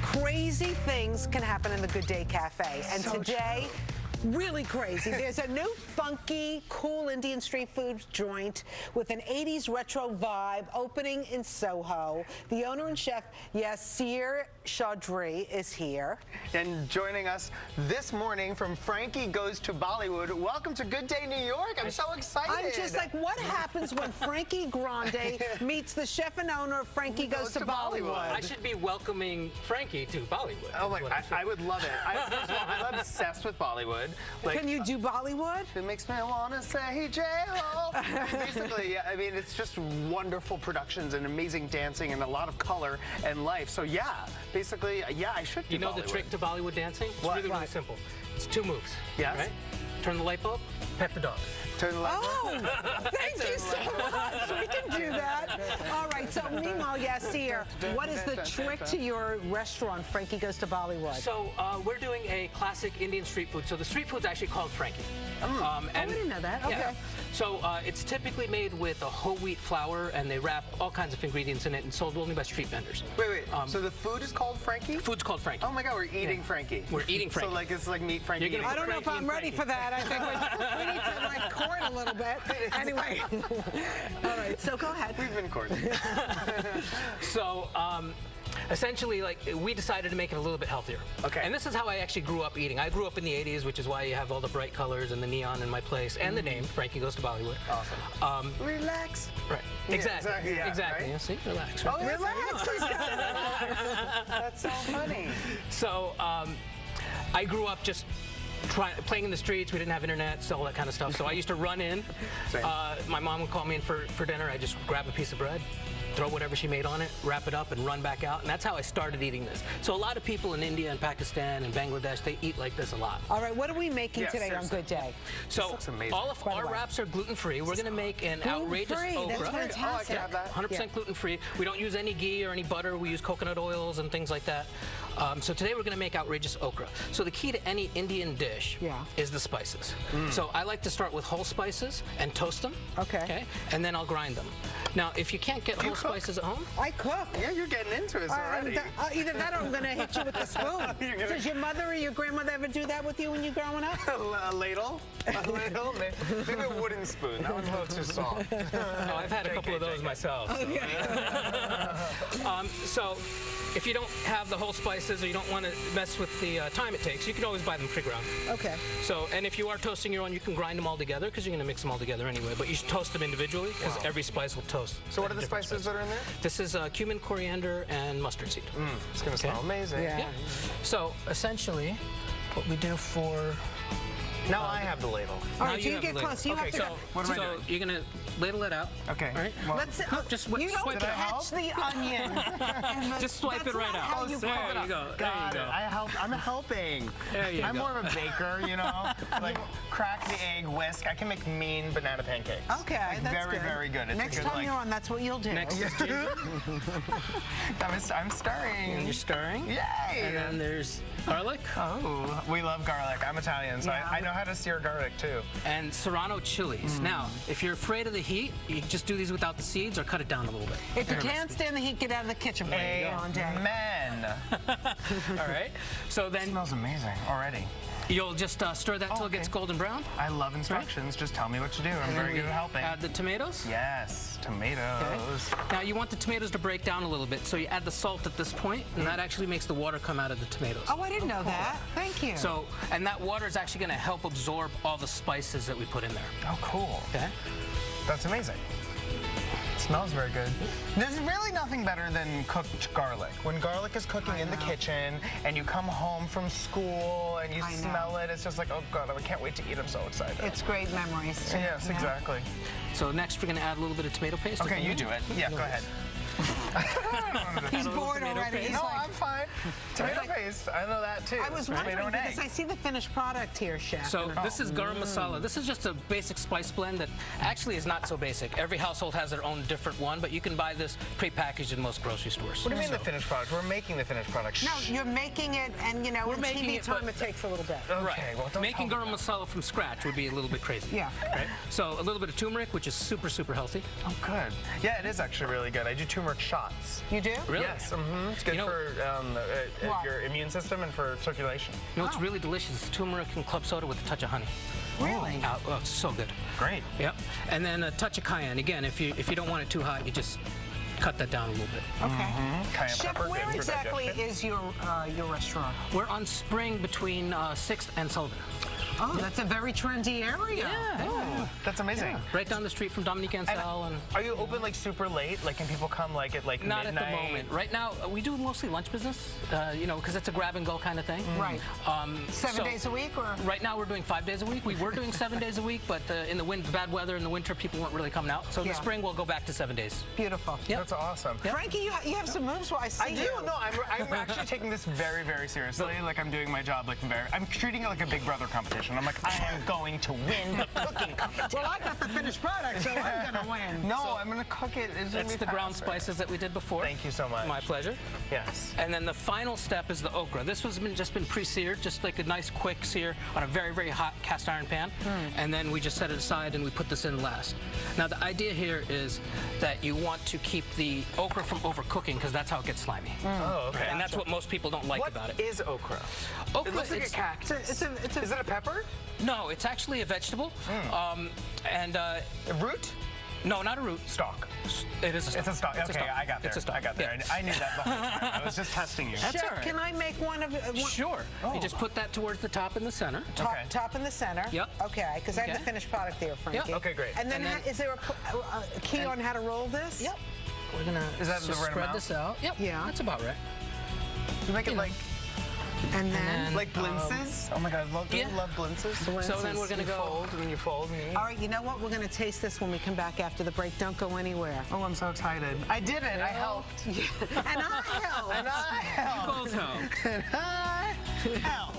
Crazy things can happen in the Good Day Cafe. And so today, really crazy. There's a new funky, cool Indian street food joint with an 80s retro vibe opening in Soho. The owner and chef, Yasir Chaudhry, is here. And joining us this morning from Frankie Goes to Bollywood. Welcome to Good Day, New York. I'm so excited. I'm just like, what happens when Frankie Grande meets the chef and owner of Frankie Goes to Bollywood? I should be welcoming Frankie to Bollywood. Oh my, I would love it. First of all, I'm obsessed with Bollywood. Like, can you do Bollywood? It makes me want to say J-Ho. Basically, I mean, it's just wonderful productions and amazing dancing and a lot of color and life. So yeah, basically, yeah, I should do You know Bollywood. the trick to Bollywood dancing? It's really simple. It's 2 moves. Yes. Right? Turn the light bulb, pet the dog. Turn the light. Oh, thank you so much. We can do that. All right, so meanwhile, Yasir, what is the trick to your restaurant, Frankie Goes to Bollywood? So we're doing a classic Indian street food. So the street food's actually called Frankie. I didn't know that. Okay. Yeah. So it's typically made with a whole wheat flour, and they wrap all kinds of ingredients in it and sold only by street vendors. Wait. So the food is called Frankie? Food's called Frankie. Oh my God, we're eating Frankie. We're eating Frankie. So like it's like meat Frankie. You're gonna I don't know if I'm ready for that. I think we need to like court a little bit. Anyway. All right, so go ahead. We've been courting. So essentially, like, we decided to make it a little bit healthier. Okay. And this is how I actually grew up eating. I grew up in the 80s, which is why you have all the bright colors and the neon in my place, and the name, Frankie Goes to Bollywood. Awesome. Relax. Right. Yeah, Exactly. yeah, Exactly. right? Yeah, see? Relax. Oh, Right? relax. That's so funny. So I grew up just playing in the streets. We didn't have internet, so all that kind of stuff. So I used to run in. My mom would call me in for dinner. I just grab a piece of bread, throw whatever she made on it, wrap it up, and run back out. And that's how I started eating this. So a lot of people in India and Pakistan and Bangladesh, they eat like this a lot. All right, what are we making today on Good Day? So all of our wraps are gluten-free. We're going to make an outrageous okra. That's fantastic. Oh, I can have that. 100% gluten-free. We don't use any ghee or any butter. We use coconut oils and things like that. So today we're going to make outrageous okra. So the key to any Indian dish is the spices. So I like to start with whole spices and toast them. Okay. And then I'll grind them. Now, if you can't get whole spices at home, I cook. Yeah, you're getting into it already. Either that or I'm going to hit you with a spoon. Does your mother or your grandmother ever do that with you when you're growing up? A ladle? A ladle? Maybe a wooden spoon. That one's a little too soft. Oh, I've had a couple of those myself. So if you don't have the whole spices or you don't want to mess with the time it takes, you can always buy them pre-ground. Okay. So, and if you are toasting your own, you can grind them all together because you're going to mix them all together anyway. But you should toast them individually because every spice will toast. So what are the spices that are in there? This is cumin, coriander, and mustard seed. It's going to smell amazing. Yeah. So essentially, what we do for... Now I have the ladle. All right, so you get close. You have to go. So you're going to ladle it out. Okay. All right. Well, Just you don't swipe it out. catch the onion. Just swipe it right out. There There you go. Got it. I'm helping. There you I'm go. more of a baker, you know? Like, crack the egg, whisk. I can make mean banana pancakes. Okay, like, that's very, good. very good. It's Next a good, time like, you're on, that's what you'll do. Next is ginger. I'm stirring. And you're stirring. Yay! And then there's garlic. Oh, we love garlic. I'm Italian, so I know how to sear garlic too. And serrano chilies. Now, if you're afraid of the heat, you can just do these without the seeds or cut it down a little bit. If you can't stand the heat, get out of the kitchen. Amen. All right. So then Smells amazing already. you'll just stir that till it gets golden brown. I love instructions. Just tell me what to do. I'm very good at helping. Add the tomatoes. Yes, tomatoes. Now you want the tomatoes to break down a little bit, so you add the salt at this point, and that actually makes the water come out of the tomatoes. Oh, I didn't know that. Thank you. So, and that water is actually going to help absorb all the spices that we put in there. Oh, cool. Okay. That's amazing. It smells very good. There's really nothing better than cooked garlic. When garlic is cooking in the kitchen and you come home from school and you smell it, it's just like, oh God, I can't wait to eat. I'm so excited. It's great memories. Yes, exactly. So next we're going to add a little bit of tomato paste. Okay, you do it. Yeah, go ahead. He's bored already. He's No, like, I'm fine. Tomato paste, I know that too. I was Tomato wondering and because egg. I see the finished product here, Chef. So this is garam masala. This is just a basic spice blend that actually is not so basic. Every household has their own different one, but you can buy this pre-packaged in most grocery stores. What do you mean the finished product? We're making the finished product. No, you're making it, and you know, We're in making TV it, time, but- it takes a little bit. Okay, Right. well, don't Making tell me garam masala from scratch would be a little bit crazy. Yeah. Right? So a little bit of turmeric, which is super, super healthy. Oh, good. Yeah, it is actually really good. I do turmeric shots. You do? Really? Yes, it's good for your immune system and for circulation. You know what's really delicious? It's turmeric and club soda with a touch of honey. Really? Oh, it's so good. Great. Yep. And then a touch of cayenne. Again, if you don't want it too hot, you just cut that down a little bit. Okay. Cayenne Chef, pepper, where good for exactly digestion. is your restaurant? We're on Spring between 6th and Sullivan. Oh, that's a very trendy area. Yeah. That's amazing. Right down the street from Dominique Ansel. And Are you open like super late? Like, can people come like at like not midnight? at the moment. Right now, we do mostly lunch business, you know, because it's a grab and go kind of thing. Right. 7 days a week, or? Right now, we're doing 5 days a week. We were doing 7 days a week, but in the bad weather in the winter, people weren't really coming out. So in the spring, we'll go back to 7 days. Beautiful. Yep. That's awesome. Frankie, you have some moves. Well, I see I do. you. No, I'm actually taking this very, very seriously. Like, I'm doing my job like I'm treating it like a Big Brother competition. I'm like, I am going to win the cooking competition. Well, I got the finished product, so I'm going to win. No, I'm going to cook it. That's the ground spices that we did before. Thank you so much. My pleasure. Yes. And then the final step is the okra. This was just been pre-seared, just like a nice quick sear on a very, very hot cast iron pan. And then we just set it aside and we put this in last. Now the idea here is that you want to keep the okra from overcooking because that's how it gets slimy. Oh, okay. And that's what most people don't like about it. What is okra? Okra, It looks like a cactus. Is it a pepper? No, it's actually a vegetable. A root? No, not a root. Stalk. It is a stalk. It's a stalk. Okay, I got there. It's a stalk. I got there. Yeah. I knew that the whole time. I was just testing you. That's Chef, all right. can I make one of Sure. You just put that towards the top in the center. top in the center? Yep. Okay, because I have the Okay. finished product there, Frankie. Yep. Okay, great. And then, is there a key on how to roll this? Yep. We're gonna Is that the just right spread amount? this out. Yep. Yeah. That's about right. You make it like And then? like blintzes? Oh my God, do you love blintzes? So then we're gonna You go. fold and then you fold and you eat. All right, you know what? We're going to taste this when we come back after the break. Don't go anywhere. Oh, I'm so excited. I did it. I helped. And I helped. And I helped. Both help. And I helped.